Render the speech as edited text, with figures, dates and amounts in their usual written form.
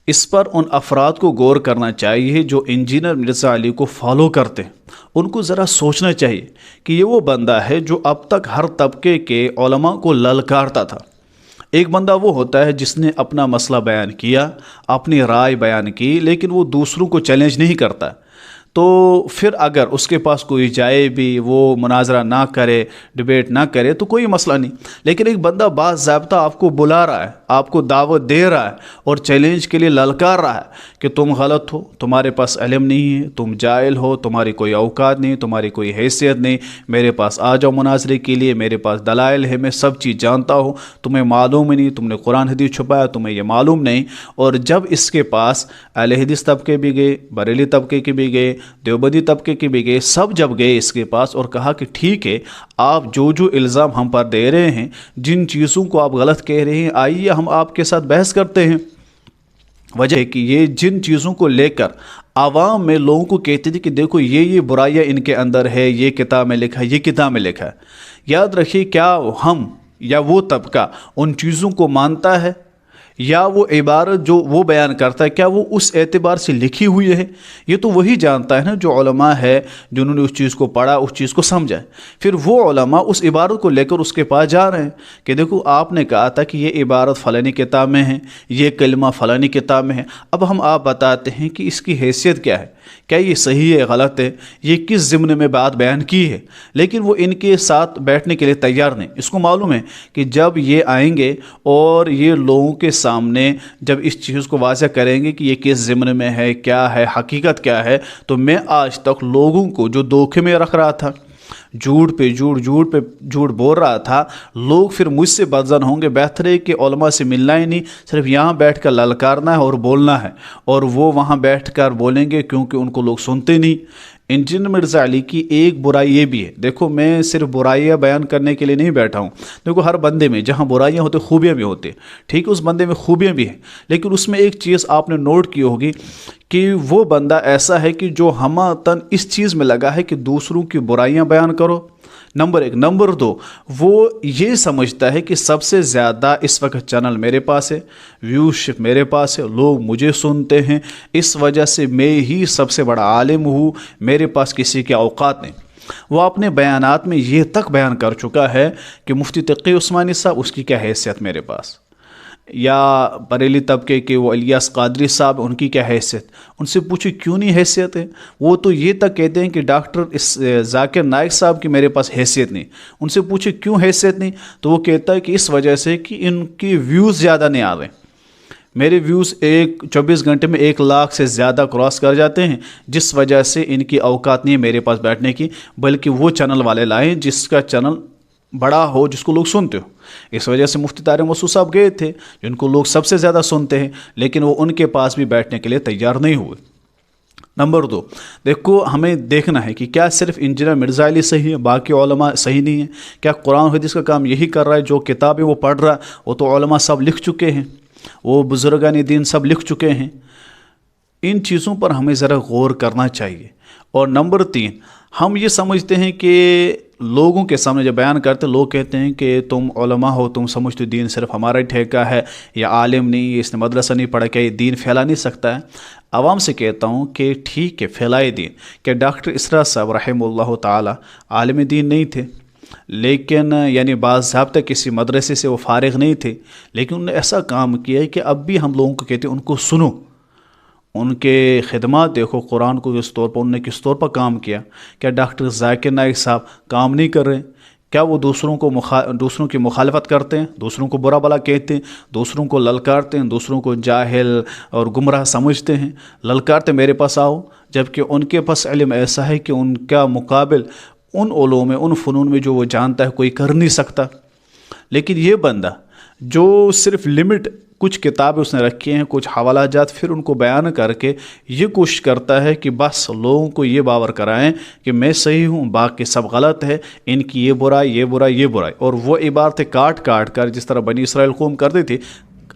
اس پر ان افراد کو غور کرنا چاہیے جو انجینئر مرزا علی کو فالو کرتے ہیں۔ ان کو ذرا سوچنا چاہیے کہ یہ وہ بندہ ہے جو اب تک ہر طبقے کے علماء کو للکارتا تھا۔ ایک بندہ وہ ہوتا ہے جس نے اپنا مسئلہ بیان کیا، اپنی رائے بیان کی، لیکن وہ دوسروں کو چیلنج نہیں کرتا، تو پھر اگر اس کے پاس کوئی جائے بھی، وہ مناظرہ نہ کرے، ڈیبیٹ نہ کرے تو کوئی مسئلہ نہیں۔ لیکن ایک بندہ باضابطہ آپ کو بلا رہا ہے، آپ کو دعوت دے رہا ہے اور چیلنج کے لیے للکار رہا ہے کہ تم غلط ہو، تمہارے پاس علم نہیں ہے، تم جاہل ہو، تمہاری کوئی اوقات نہیں، تمہاری کوئی حیثیت نہیں، میرے پاس آ جاؤ مناظرے کے لیے، میرے پاس دلائل ہے، میں سب چیز جانتا ہوں، تمہیں معلوم ہی نہیں، تم نے قرآن حدیث چھپایا، تمہیں یہ معلوم نہیں۔ اور جب اس کے پاس اہل حدیث طبقے بھی گئے، بریلی طبقے کے بھی گئے، دیوبندی طبقے کے بھی گئے، سب جب گئے اس کے پاس اور کہا کہ ٹھیک ہے، آپ جو الزام ہم پر دے رہے ہیں، جن چیزوں کو آپ غلط کہہ رہے ہیں، آئیے ہم آپ کے ساتھ بحث کرتے ہیں۔ وجہ ہے کہ یہ جن چیزوں کو لے کر عوام میں لوگوں کو کہتے تھے کہ دیکھو یہ برائیاں ان کے اندر ہے، یہ کتاب میں لکھا ہے، یہ کتاب میں لکھا ہے، یاد رکھیے کیا ہم یا وہ طبقہ ان چیزوں کو مانتا ہے، یا وہ عبارت جو وہ بیان کرتا ہے کیا وہ اس اعتبار سے لکھی ہوئی ہے؟ یہ تو وہی جانتا ہے نا جو علماء ہے، جنہوں نے اس چیز کو پڑھا، اس چیز کو سمجھا ہے۔ پھر وہ علماء اس عبارت کو لے کر اس کے پاس جا رہے ہیں کہ دیکھو آپ نے کہا تھا کہ یہ عبارت فلانی کتاب میں ہے، یہ کلمہ فلانی کتاب میں ہے، اب ہم آپ بتاتے ہیں کہ اس کی حیثیت کیا ہے، کیا یہ صحیح ہے، غلط ہے، یہ کس ضمن میں بات بیان کی ہے۔ لیکن وہ ان کے ساتھ بیٹھنے کے لیے تیار نہیں۔ اس کو معلوم ہے کہ جب یہ آئیں گے اور یہ لوگوں کے سامنے جب اس چیز کو واضح کریں گے کہ یہ کس ضمن میں ہے، کیا ہے، حقیقت کیا ہے، تو میں آج تک لوگوں کو جو دھوکے میں رکھ رہا تھا، جھوٹ پہ جھوٹ بول رہا تھا، لوگ پھر مجھ سے بدظن ہوں گے۔ بہتر ہے کہ علماء سے ملنا ہی نہیں، صرف یہاں بیٹھ کر للکارنا ہے اور بولنا ہے، اور وہ وہاں بیٹھ کر بولیں گے کیونکہ ان کو لوگ سنتے نہیں۔ انجینئر مرزا علی کی ایک برائی یہ بھی ہے، دیکھو میں صرف برائیاں بیان کرنے کے لیے نہیں بیٹھا ہوں، دیکھو ہر بندے میں جہاں برائیاں ہوتے خوبیاں بھی ہوتے، ٹھیک ہے، اس بندے میں خوبیاں بھی ہیں، لیکن اس میں ایک چیز آپ نے نوٹ کی ہوگی کہ وہ بندہ ایسا ہے کہ جو ہمہ اس چیز میں لگا ہے کہ دوسروں کی برائیاں بیان کرو، نمبر ایک۔ نمبر دو، وہ یہ سمجھتا ہے کہ سب سے زیادہ اس وقت چینل میرے پاس ہے، ویوشپ میرے پاس ہے، لوگ مجھے سنتے ہیں، اس وجہ سے میں ہی سب سے بڑا عالم ہوں، میرے پاس کسی کے اوقات نہیں۔ وہ اپنے بیانات میں یہ تک بیان کر چکا ہے کہ مفتی تقی عثمانی صاحب، اس کی کیا حیثیت میرے پاس، یا بریلی طبقے کے وہ الیاس قادری صاحب، ان کی کیا حیثیت۔ ان سے پوچھے کیوں نہیں حیثیت ہے؟ وہ تو یہ تک کہتے ہیں کہ ڈاکٹر ذاکر نائک صاحب کی میرے پاس حیثیت نہیں۔ ان سے پوچھے کیوں حیثیت نہیں، تو وہ کہتا ہے کہ اس وجہ سے کہ ان کی ویوز زیادہ نہیں آ رہے، میرے ویوز 24 گھنٹے میں 1 لاکھ سے زیادہ کراس کر جاتے ہیں، جس وجہ سے ان کی اوقات نہیں ہے میرے پاس بیٹھنے کی، بلکہ وہ چینل والے لائیں جس کا چینل بڑا ہو، جس کو لوگ سنتے ہو۔ اس وجہ سے مفتی طاہر مسعود صاحب گئے تھے جن کو لوگ سب سے زیادہ سنتے ہیں، لیکن وہ ان کے پاس بھی بیٹھنے کے لیے تیار نہیں ہوئے۔ نمبر 2، دیکھو ہمیں دیکھنا ہے کہ کیا صرف انجینئر مرزا علی صحیح ہے، باقی علماء صحیح نہیں ہیں؟ کیا قرآن و حدیث کا کام یہی کر رہا ہے؟ جو کتابیں وہ پڑھ رہا ہے وہ تو علماء سب لکھ چکے ہیں، وہ بزرگان دین سب لکھ چکے ہیں۔ ان چیزوں پر ہمیں ذرا غور کرنا چاہیے۔ اور نمبر 3، ہم یہ سمجھتے ہیں کہ لوگوں کے سامنے جب بیان کرتے لوگ کہتے ہیں کہ تم علماء ہو، تم سمجھتے دین صرف ہمارا ٹھیکہ ہے، یا عالم نہیں، اس نے مدرسہ نہیں پڑھا، کیا یہ دین پھیلا نہیں سکتا ہے؟ عوام سے کہتا ہوں کہ ٹھیک ہے، پھیلائے دین۔ کہ ڈاکٹر اسرا صاحب رحمہ اللہ تعالی عالم دین نہیں تھے، لیکن یعنی باضابطہ کسی مدرسے سے وہ فارغ نہیں تھے، لیکن انہوں نے ایسا کام کیا ہے کہ اب بھی ہم لوگوں کو کہتے ہیں ان کو سنو، ان کے خدمات دیکھو، قرآن کو کس طور پر انہوں نے کس طور پر کام کیا۔ کیا ڈاکٹر ذاکر نائک صاحب کام نہیں کر رہے؟ کیا وہ دوسروں کی مخالفت کرتے ہیں، دوسروں کو برا بلا کہتے ہیں، دوسروں کو للکارتے ہیں، دوسروں کو جاہل اور گمراہ سمجھتے ہیں، للکارتے میرے پاس آؤ، جبکہ ان کے پاس علم ایسا ہے کہ ان کا مقابل ان علوم میں، ان فنون میں جو وہ جانتا ہے کوئی کر نہیں سکتا۔ لیکن یہ بندہ جو صرف لمٹ کچھ کتابیں اس نے رکھی ہیں، کچھ حوالہ جات، پھر ان کو بیان کر کے یہ کوشش کرتا ہے کہ بس لوگوں کو یہ باور کرائیں کہ میں صحیح ہوں، باقی سب غلط ہے، ان کی یہ برائی، یہ برائی، یہ برائی، اور وہ عبارتیں کاٹ کر جس طرح بنی اسرائیل قوم کرتے تھے،